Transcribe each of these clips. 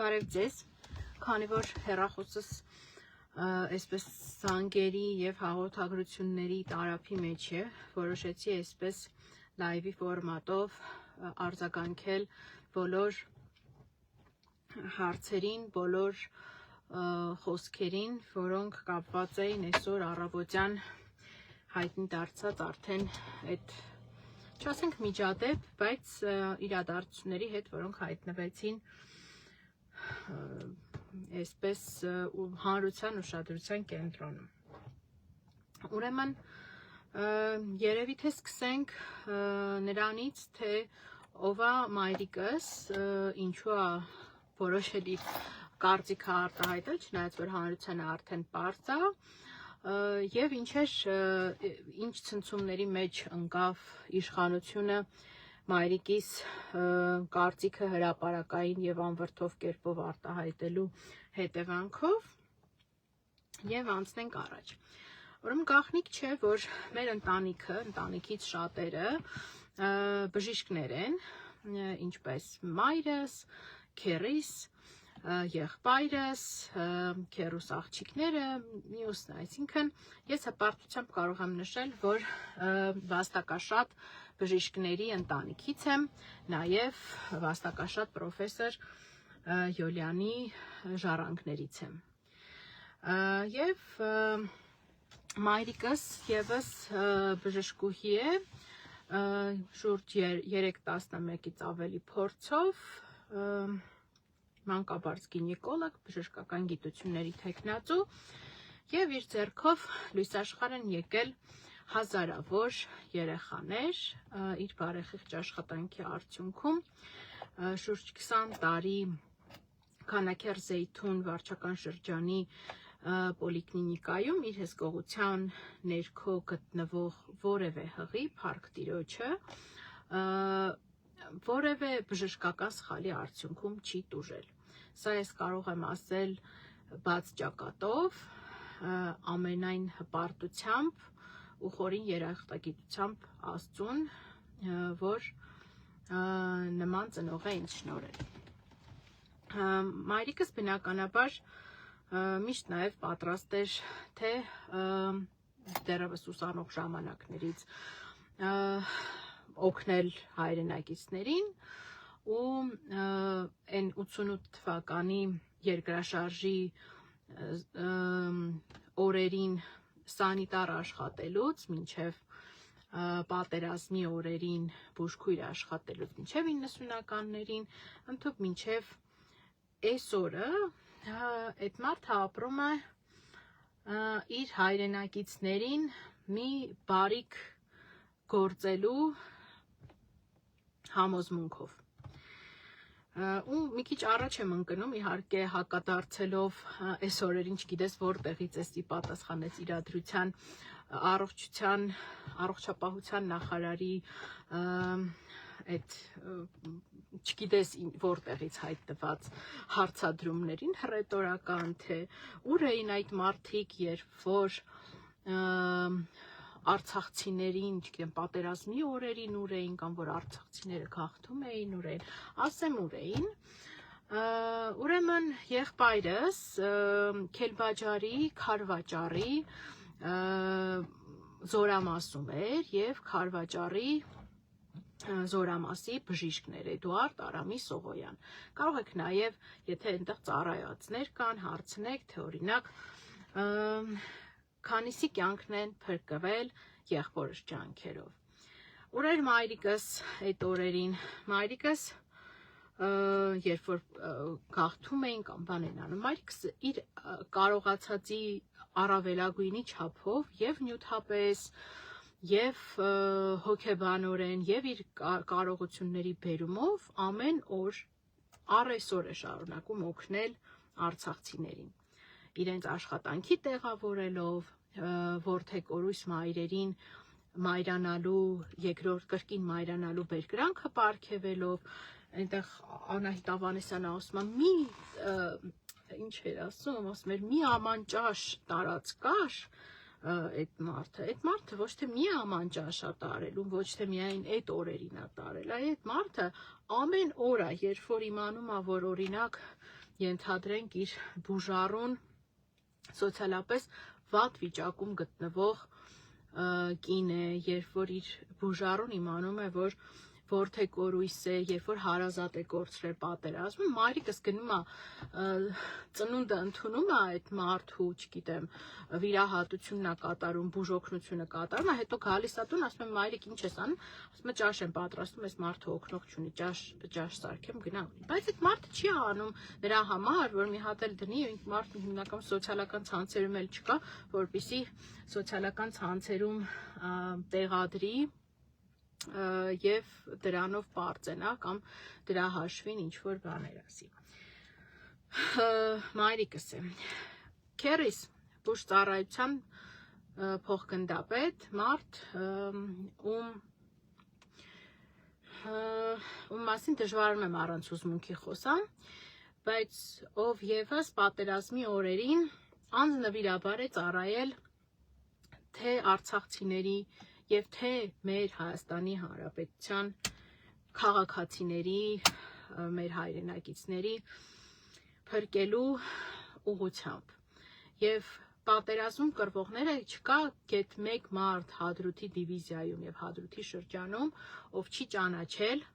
Բարև ձեզ, քանի որ հեռախոսս այսպես զանգերի և հաղորդագրությունների տարափի մեջ է, որոշեցի այսպես լայվի ֆորմատով արձագանքել բոլոր հարցերին, բոլոր խոսքերին, որոնք կապված էին այսօր առավոտյան հայտնի դարձած արդեն այդ չասենք միջադեպ, բայց իրադարձությունների հետ, որոնք հայտնվեցին այսպես հանրության ուշադրության կենտրոնում։ Ուրեմն երևի թե սկսենք նրանից, թե ով է մայրիկս, ինչու է որոշել իր կարծիքը արտահայտել, չնայած որ հանրությանը արդեն պարզ է, և ինչ ցնցումների մեջ ընկավ իշխանությունը մայրիկիս կարծիքը հրապարակային և անվրդով կերպով արտահայտելու հետևանքով և անցնենք առաջ։ Ուրեմն գաղտնիք չէ, որ մեր ընտանիքից շատերը բժիշկներ են, ինչպես մայրս, քեռիս, եղբայրս, քեռուս աղջիկները, մյուսն, այսինքն ես հպարտությամբ կարող եմ նշել, որ վաստակաշատ բժիշկների ընտանիքից եմ, նաև վաստակաշատ պրոֆեսոր Յոլյանի ժառանգներից եմ։ Եվ մայրիկս ևս բժշկուհի է, շուրջ 3-11-ից ավելի փորձով, մանկաբարձ գինեկոլոգ, բժշկական գիտությունների թեկնածու և իր ձեռքով լույս աշխարհ են եկել հազարավոր երեխաներ իր բարեխիղճ աշխատանքի արդյունքում շուրջ 20 տարի Քանաքեռ Զեյթուն վարչական շրջանի պոլիկլինիկայում իր հսկողության ներքո գտնվող որևէ հղի փառք Տիրոջը որևէ բժշկական սխալի արդյունքում չի տուժել։ Սա ես կարող եմ ասել բաց ճակատով, ամենայն հպարտությամբ ու խորին երախտագիտությամբ Աստծուն, որ նման ծնող է ինձ շնորհել։ Մայրիկս բնականաբար միշտ նաև պատրաստ էր, թե դեռևս ուսանող ժամանակներից օգնել հայրենակիցներին ու այն 88 թվականի երկրաշարժի օրերին սանիտար աշխատելուց մինչև պատերազմի օրերին բուժքույր աշխատելուց մինչև 90-ականներին, ընդհուպ մինչև այսօրը այդ մարդը ապրում է իր հայրենակիցներին մի բարիք գործելու համոզմունքով։ Ու մի քիչ առաջ եմ ընկնում, իհարկե հակադարձելով այս օրերին, չգիտես որտեղից էսի պատասխանեց իրադրության առողջապահության նախարարի այդ չգիտես որտեղից հայտնված հարցադրումներին հռետորական, թե ուր էին այդ մարդիկ, երբ որ արցախցիներին, չգիտեմ, պատերազմի օրերին ուր էին, կամ որ արցախցիները գաղթում էին, ուր էին, ասեմ ուր էին։ Ուրեմն եղբայրս Քելբաջարի Քարվաճառի զորամասում էր և Քարվաճառի զորամասի բժիշկն էր Էդուարդ Արամի Սողոյան։ Կարող եք նաև, եթե այնտեղ ծառայվածներ կան, հարցնեք, թե օրինակ քանիսի կյանքն են փրկվել եղբորս ջանքերով։ Ուր էր մայրիկս այդ օրերին։ Մայրիկս երբ որ գաղթում էին կամ բան են անում, մայրիկս իր կարողացածի առավելագույնի չափով և նյութապես և հոգեբանորեն և իր կարողությունների բերումով ամեն օր առ-այսօր է շարունակում օգնել արցախցիներին, իրենց աշխատանքի տեղավորելով, որդեկորույս մայրերին մայրանալու, կրկին մայրանալու բերկրանքը պարգևելով, այնտեղ Անահիտ Ավանեսյանը ասում է, ինչ էր ասում էր, մի աման ճաշ տարած կար այդ մարդը ոչ թե մի աման ճաշ է տարել ու ոչ թե միայն այդ օրերին է տարել, այլ այդ մարդը ամեն օր է, երբ որ իմանում է, որ օրինակ ենթադրենք իր բուժառուն սոցիալապես վատ վիճակում գտնվող կին է, երբ որ իր բուժառուն իմանում է, որ որդեկորույս է, երբ որ հարազատ է կորցրել պատերազմում, մայրիկս գնում է ծնունդը ընդունում է այդ մարդու, չգիտեմ, վիրահատությունն է կատարում, բուժօգնությունը կատարում է, հետո գալիս է տուն, ասում եմ մայրիկ ինչ ես անում, ասում է ճաշ եմ պատրաստում, այս մարդը օգնող չունի, ճաշ սարքեմ, գնա ունի, բայց այդ մարդը չի անում նրա համար, որ մի հատ էլ դնի, մարդը հիմնական սոցիալական ցանցերում էլ չկա, որպեսզի սոցիալական ցանցերում տեղադրի եւ դրանով բարձենա կամ դրա հաշվին ինչ որ բաներ ասի։ Մայրիկս է։ Քերիս բուժծառայության փոխգնդապետ մարդ, ում մասին դժվարում եմ առանց ուսմունքի խոսամ, բայց ով եւս պատերազմի օրերին անձնվիրաբար է ծառայել թե արցախցիների եւ թե մեր Հայաստանի Հանրապետության քաղաքացիների, մեր հայրենակիցների փրկելու ուղղությամբ եւ պատերազմում կռվողները չկա գեթ մեկ մարդ Հադրութի դիվիզիայում եւ Հադրութի շրջանում, ով չի ճանաչել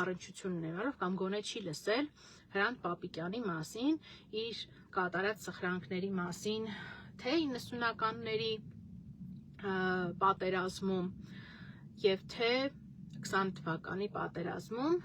առնչություն ունենալով կամ գոնե չի լսել Հրանտ Պապիկյանի մասին, իր կատարած սխրանքների մասին, թե 90-ականների պատերազմում եւ թե 20 թվականի պատերազմում,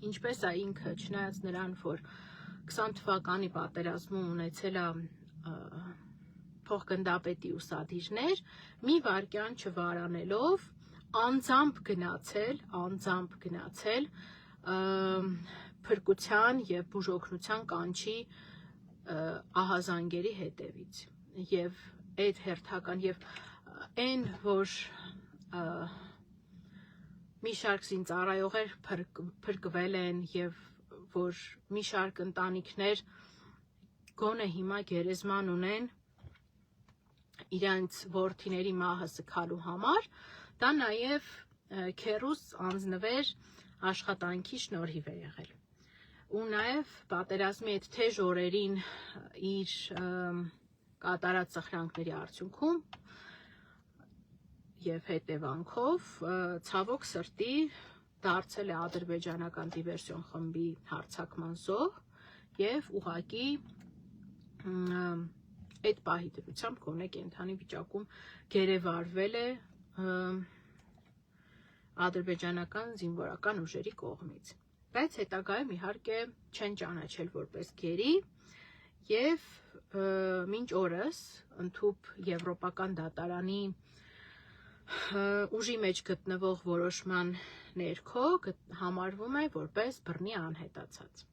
ինչպես է ինքը, չնայած նրան, որ 20 թվականի պատերազմում ունեցել է փոխգնդապետի ուսադիրներ, մի վայրկյան չվարանելով անձամբ գնացել փրկության եւ բուժօգնության կանչի ահազանգերի հետևից եւ այդ հերթական եւ այն որ մի շարք զինծառայողներ փրկվել են եւ որ մի շարք ընտանիքներ գոնե հիմա գերեզման ունեն իրենց որդիների մահը սգալու համար, դա նաեւ քերուս անձնվեր աշխատանքի շնորհիվ է եղել։ Ու նաեւ պատերազմի այդ թեժ օրերին իր կատարած սխրանքների արդյունքում եւ հետևանքով ցավոք սրտի դարձել է ադրբեջանական դիվերսիոն խմբի հարձակման զոհ եւ ուղղակի այդ պահի դրությամբ գոնե կենթանի վիճակում գերեվարվել է ադրբեջանական զինվորական ուժերի կողմից, բայց հետագայում իհարկե չեն ճանաչել որպես գերի եւ մինչ օրս ընդհուպ եվրոպական դատարանի ուժի մեջ գտնվող որոշման ներքո համարվում է որպես բռնի անհետացած։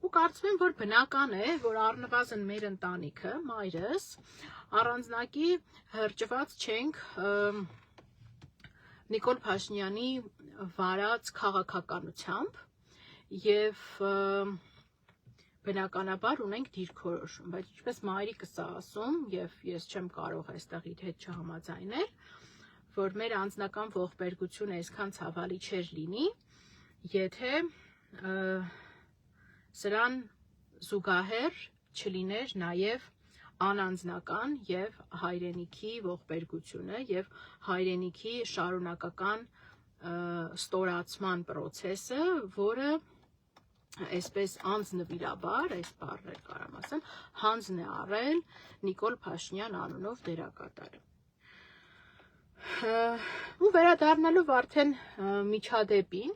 Ու կարծում եմ, որ բնական է, որ առնվազն մեր ընտանիքը, մայրս, առանձնակի հրճված չենք Նիկոլ Փաշինյանի վարած քաղաքականությամբ եւ բնականաբար ունենք դիրքորոշում, բայց ինչպես մայրիկս է ասում, եւ ես չեմ կարող այստեղ իր հետ չհամաձայնել, որ մեր անձնական ողբերգությունը այսքան ցավալի չէր լինի, եթե սրան զուգահեռ չլիներ նաեւ անանձնական եւ հայրենիքի ողբերգությունը եւ հայրենիքի շարունակական ստորացման process-ը, որը այսպես անձնվիրաբար, այս բառեր կարամ ասեմ, հանձն է առել Նիկոլ Փաշինյան անունով դերակատարը։ Ու վերադառնալով արդեն միջադեպին,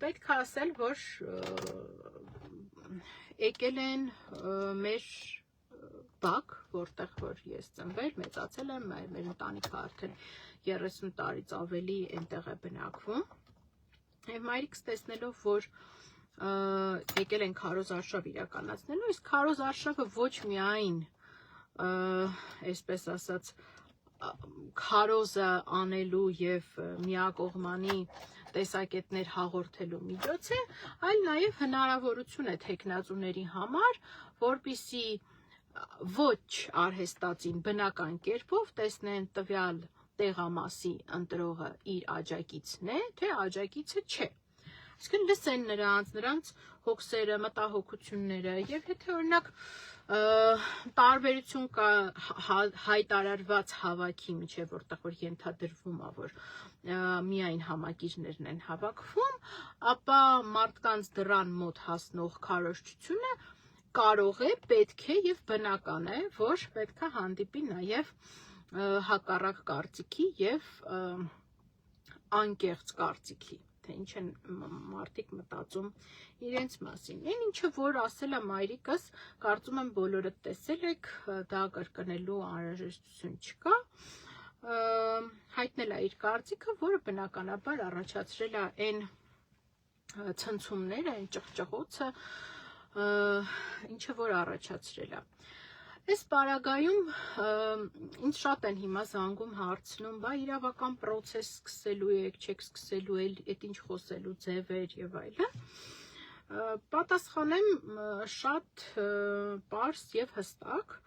պետք է ասել, որ եկել են մեր բակ, որտեղ որ ես ծնվել, մեծացել եմ, մեր ընտանիքը արդեն 30 տարից ավելի այնտեղ է բնակվում։ Եվ մայրիկս տեսնելով, որ եկել են քարոզարշավ իրականացնելու, այս քարոզարշավը ոչ միայն, այսպես ասած, քարոզը անելու եւ միակողմանի տեսակետներ հաղորդելու միջոց է, այլ նաեւ հնարավորություն է թեկնածուների համար, որպեսզի ոչ արհեստածին բնական կերպով տեսնեն տվյալ տեղամասի ընտրողը իր աջակիցն է, թե աջակիցը չէ։ Իսկ լսեն նրանց հոգսերը, մտահոգությունները եւ եթե օրինակ տարբերություն կա հայտարարված հավաքի միջև, որտեղ որ ենթադրվում է, որ միայն համակիրներն են հավաքվում, ապա մարդկանց դռան մոտ հասնող քարոզչությունը կարող է, պետք է եւ բնական է, որ պետք է հանդիպի նաեւ հակառակ կարծիքի եւ անկեղծ կարծիքի, թե ինչ են մարդիկ մտածում իրենց մասին։ Այն ինչը որ ասել է մայրիկս, կարծում եմ բոլորը տեսել եք, դա կրկնելու անհրաժեշտություն չկա, հայտնել է իր կարծիքը, որը բնականաբար առաջացրել է այն ցնցումները, այն ճղճղոցը, ինչը որ առաջացրել է։ Այս պարագայում ինձ շատ են հիմա զանգում հարցնում, բա իրավական պրոցես սկսելու եք, չեք սկսելու, այդ ինչ խոսելու ձևեր եւ այլն։ Պատասխանեմ շատ պարզ եւ հստակ։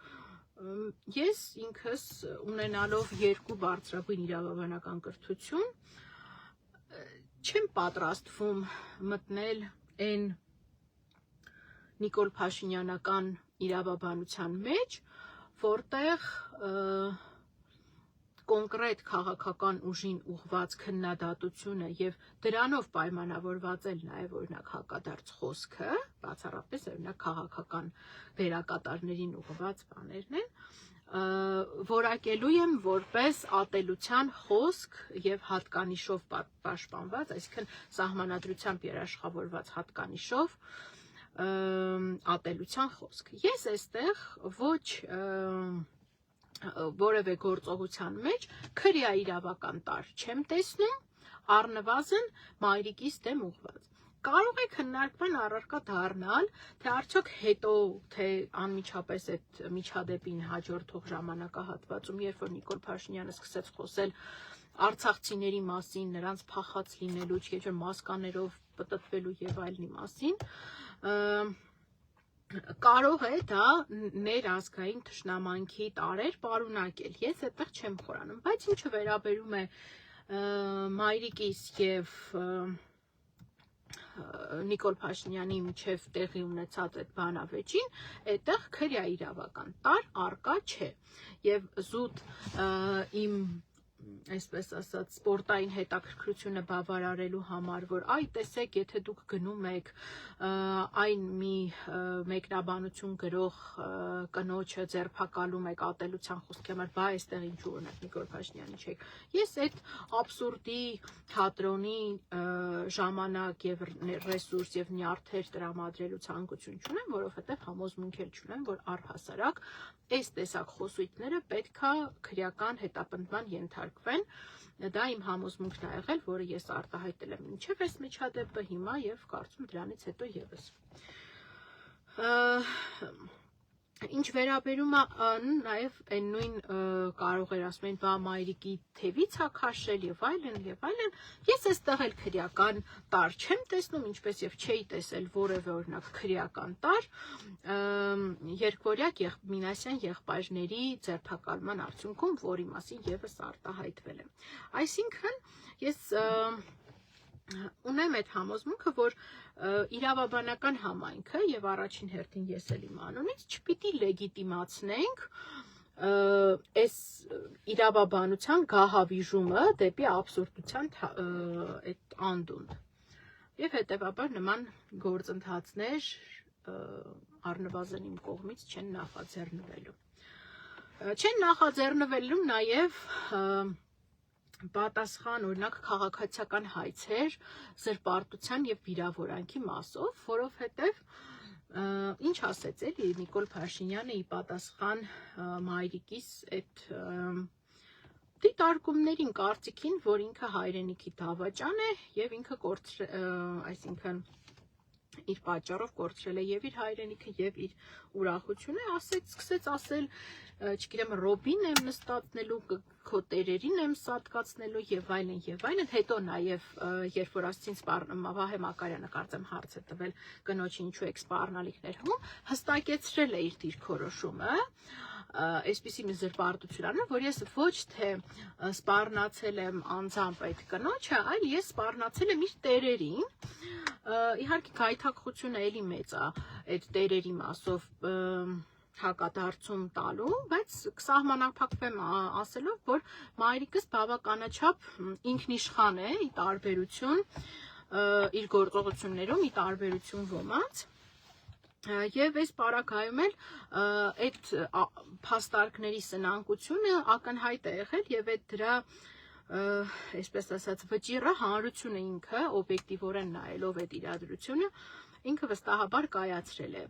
Ես ինքս ունենալով 2 բարձրագույն իրավաբանական կրթություն, չեմ պատրաստվում մտնել այն Նիկոլ Փաշինյանական իրավաբանության մեջ, որտեղ կոնկրետ քաղաքական ուժին ուղղված քննադատությունը եւ դրանով պայմանավորված էլ նաեւ օրինակ հակադարձ խոսքը, բացառապես օրինակ քաղաքական վերակատարներին ուղղված բաներն են, որակելու եմ որպես ատելության խոսք եւ հատկանիշով պաշտպանված, այսինքն սահմանադրությամբ երաշխավորված հատկանիշով ատելության խոսք։ Ես այստեղ ոչ որևէ գործողության մեջ քրեա իրավական տար չեմ տեսնում, առնվազն մայրիկիս դեմ ուղղված։ Կարող է քննարկման առարկա դառնալ, թե արդյոք հետո, թե անմիջապես այդ միջադեպին հաջորդող ժամանակահատվածում, երբ որ Նիկոլ Փաշինյանը սկսեց խոսել արցախցիների մասին, նրանց փախած լինելու, չէ՞ որ մասկաներով պտտվելու եւ այլնի մասին, կարող է դա ներազգային թշնամանքի տարեր պարունակել։ Ես այդտեղ չեմ խորանում, բայց ինչը վերաբերում է մայրիկիս եւ Նիկոլ Փաշինյանի միջև տեղի ունեցած այդ բանավեճին, այդտեղ քրեա իրավական տար արկա չէ։ Եւ զուտ իմ այսպես ասած սպորտային հետաքրքրությունը բավարարելու համար, որ այ տեսեք, եթե դուք գնում եք այն մի մեկնաբանություն գրող կնոջը ձերբակալում եք ատելության խոսքի համար, բա այստեղ ինչու օրինակ Նիկոլ Փաշինյանի չեք։ Ես այդ աբսուրդի թատրոնի ժամանակ եւ ռեսուրս եւ նյարդեր տրամադրելու ցանկություն չունեմ, որովհետեւ համոզմունք էլ չունեմ, որ առհասարակ այս տեսակ խոսույթները պետքա քրեական հետապնդման ենթարկվեն։ Դա իմ համոզմունքն է եղել, որը ես արտահայտել եմ մինչև այս միջադեպը հիմա եւ կարծում դրանից հետո եւս։ Ինչ վերաբերում է նաեւ այն նույն կարող էր ասում են, բա մայրիկի թևից է քաշել եւ այլն, ես այստեղ էլ քրեական տար չեմ տեսնում, ինչպես եւ չէի տեսել որևէ օրինակ քրեական տար երկվորյակ Մինասյան եղբայրների ձերբակալման արդյունքում, որի մասին եւս արտահայտվել եմ։ Այսինքն ես ունեմ այդ համոզմունքը, որ իրավաբանական համայնքը եւ առաջին հերթին ես էլ իմ անունից չպիտի լեգիտիմացնենք այս իրավաբանության գահավիժումը դեպի աբսուրդության այդ անդունդ։ Եվ հետեւաբար նման գործընթացներ առնվազն իմ կողմից չեն նախաձեռնվելու։ Չեն նախաձեռնվելու նաեւ պատասխան օրինակ քաղաքացիական հայցեր զրպարտության եւ վիրավորանքի մասով, որովհետեւ ինչ ասեց էլի Նիկոլ Փաշինյանը ի պատասխան մայրիկիս այդ դիտարկումներին, կարծիքին, որ ինքը հայրենիքի դավաճան է եւ ինքը այսինքն իր պատճառով կորցրել է եւ իր հայրենիքը եւ իր ուրախությունը, սկսեց ասել, չգիտեմ, ռոբին եմ նստածնելու, քո տերերին եմ սատկացնելու եւ այլն, հետո նաեւ երբ որ ասցին Վահե Մակարյանը կարծեմ հարց է տվել կնոջ ինչու եք սպառնալիքներ հում, հստակեցրել է իր դիրքորոշումը, այսպիսի մի զրպարտություն անում, որ ես ոչ թե սպառնացել եմ անձամբ այդ կնոջը, այլ ես սպառնացել եմ իր տերերին, իհարկե գայթակղությունը էլի մեծ է այդ տերերի մասով հակադարձում տալու, բայց կսահմանափակվեմ ասելով, որ մայրիկս բավականաչափ ինքնիշխան է, ի տարբերություն իր գործողություններում, ի տարբերություն ոմանց, եւ այս պարագայում էլ այդ փաստարկների սնանկությունը ակնհայտ է եղել եւ այդ դրա այսպես ասած վճիռը հանրությունը ինքը օբյեկտիվորեն նայելով այդ իրադրությունը ինքը վստահաբար կայացրել է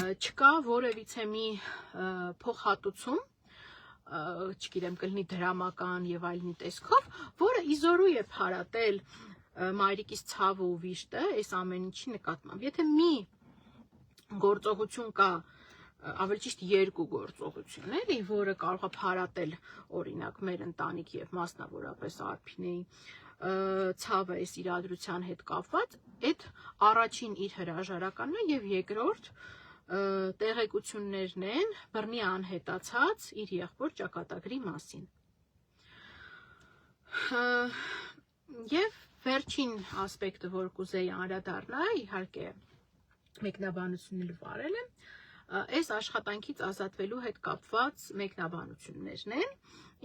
չկա որևիցե մի փոխհատուցում չգիտեմ կլինի դրամական եւ այլնի տեսքով որը իզորու է փարատել մայրիկիս ցավը ու վիշտը այս ամեն ինչի նկատմամբ եթե մի գործողություն կա ավելի ճիշտ երկու գործողություն էլի, որը կարող է փարատել օրինակ մեր ընտանիք եւ մասնավորապես Արփինեի ցավը այս իրադրության հետ կապված, այդ առաջին իր հրաժարականն է եւ երկրորդ տեղեկություններն են բռնի անհետացած իր եղբոր ճակատագրի մասին։ Եվ վերջին ասպեկտը, որ կուզեի անդրադառնալ, իհարկե մեկնաբանություններ վարել եմ, այս աշխատանքից ազատվելու հետ կապված մեկնաբանություններն են,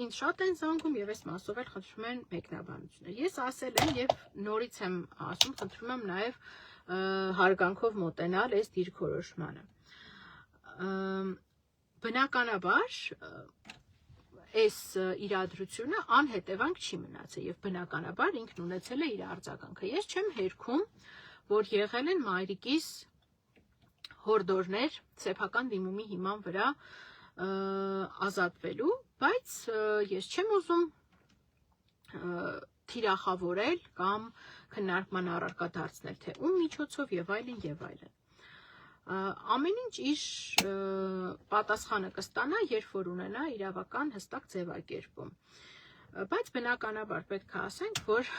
ինձ շատ են զանգում եւ այս մասով էլ խնդրում են մեկնաբանություններ։ Ես ասել եմ եւ նորից եմ ասում, խնդրում եմ նաեւ հարգանքով մոտենալ այս դիրքորոշմանը։ Բնականաբար այս իրադրությունը անհետևանք չի մնացել եւ բնականաբար ինքն ունեցել է իր արձագանքը։ Ես չեմ հերքում, որ եղել են մայրիկիս հորդորներ սեփական դիմումի հիման վրա ազատվելու, բայց ես չեմ ուզում թիրախավորել կամ քննարկման առարկա դարձնել, թե ում միջոցով եւ այլն եւ այլն։ Ամեն ինչ իր պատասխանը կստանա, երբ որ ունենա իրավական հստակ ձևակերպում։ Բայց բնականաբար պետք է ասենք, որ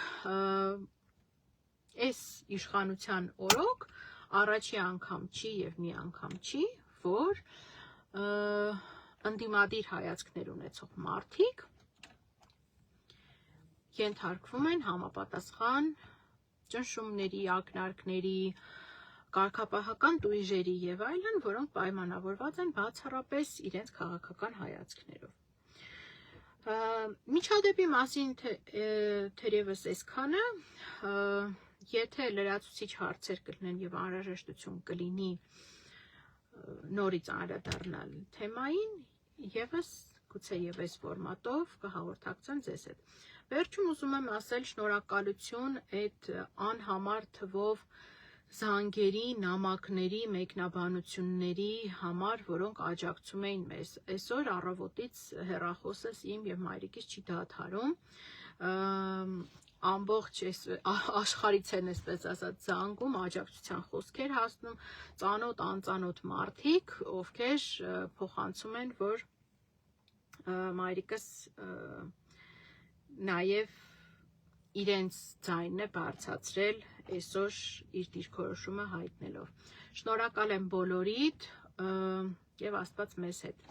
այս իշխանության օրոք առաջի անգամ չի եւ մի անգամ չի, որ ընդդիմադիր հայացքներ ունեցող մարդիկ ենթարկվում են համապատասխան ճնշումների, ակնարկների, կարգապահական տույժերի եւ այլն, որոնք պայմանավորված են բացառապես իրենց քաղաքական հայացքներով։ Միջադեպի մասին թերևս այսքանը, եթե լրացուցիչ հարցեր կլինեն եւ անհրաժեշտություն կլինի նորից անդրադառնալ թեմային, եւս գուցե եւ այս ֆորմատով կհաղորդակցեմ ձեզ հետ։ Վերջում ուզում եմ ասել շնորհակալություն այդ անհամար թվով զանգերի, նամակների, մեկնաբանությունների համար, որոնք աջակցում էին մեզ։ Այսօր առավոտից հեռախոսս իմ եւ մայրիկիս չի դադարում։ Ամբողջ աշխարհից են այսպես ասած զանգում, աջակցության խոսքեր հասնում, ծանոթ, անծանոթ մարդիկ, ովքեր փոխանցում են, որ մայրիկս նաև իրենց ձայնն է բարձրացրել այսօր իր դիրքորոշումը հայտնելով։ Շնորհակալ եմ բոլորիդ եւ Աստված մեզ հետ։